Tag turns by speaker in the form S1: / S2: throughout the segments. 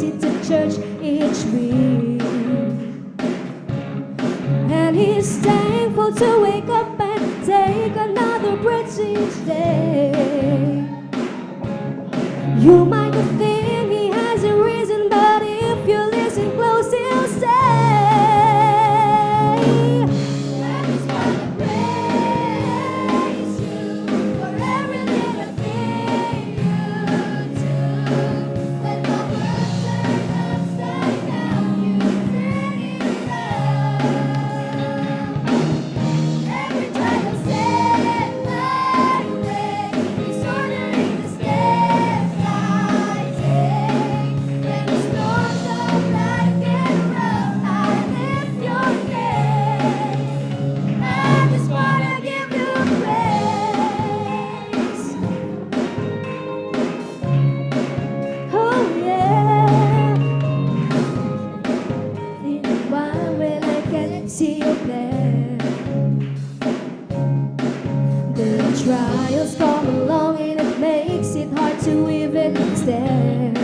S1: it to church each week. And he's thankful to wake up and take another breath each day. You might think he has a reason, but if you listen close, he'll say, I just wanna praise you for every little thing you do. When the world turns upside down, you turn it around. Every time I set my way, he's ordering the steps I take. When the storms of life get rough, I lift your name. I just wanna give you praise. Oh yeah. Then why will I get see you there? The trials come along and it makes it hard to even stand.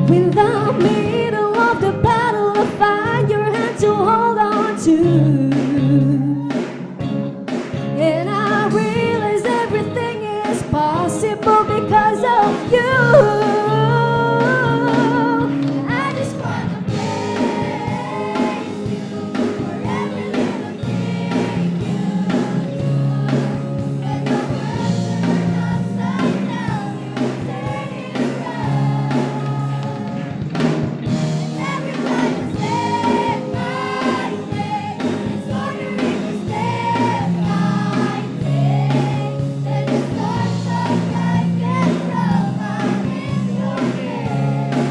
S1: In the middle of the battle, I find your hand to hold on to. And I realize everything is possible because of you. I just wanna praise you for every little thing you do. When the world turns upside down, you turn it around. Every time I set my way, it's ordering the steps I take. When the storms of life get rough, I'm in your name.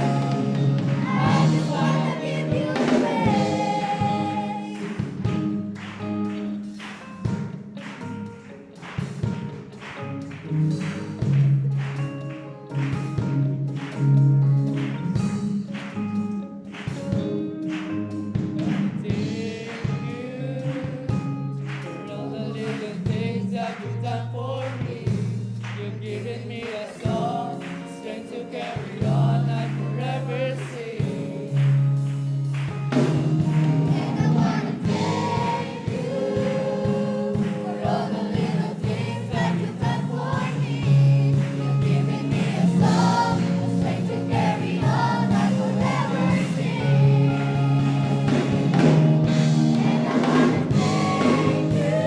S1: I just wanna give you praise.
S2: For all the little things that you've done for me. You've given me a song, strength to carry on, I forever sing.
S1: And I wanna thank you for all the little things that you've done for me. You've given me a song, a strength to carry on, I forever sing. And I wanna thank you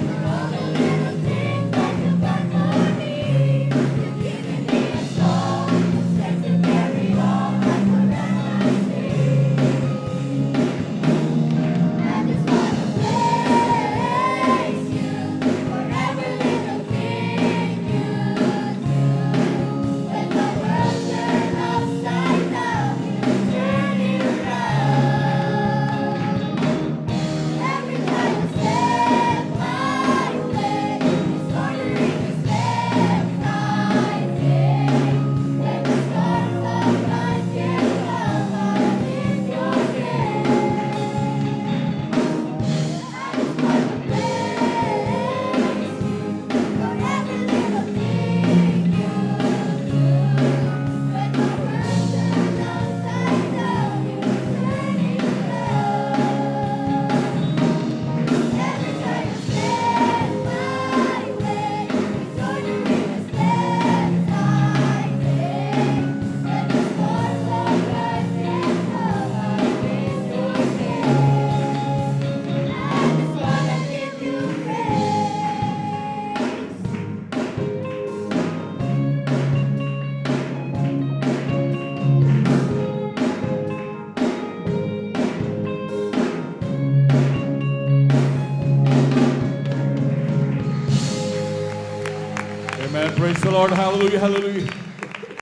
S1: for all the little things that you've done for me. You've given me a song, a strength to carry on, I forever sing. I just wanna praise you for every little thing you do. When the world turns upside down, you turn it around. Every time I set my way, it's ordering the steps I take. When the storms of life get rough, I'm in your name. I just wanna praise you for every little thing you do. When the world turns upside down, you turn it around. Every time I set my way, it's ordering the steps I take. When the storms of life get rough, I'm in your name. I just wanna give you
S3: Amen. Praise the Lord. Hallelujah. Hallelujah.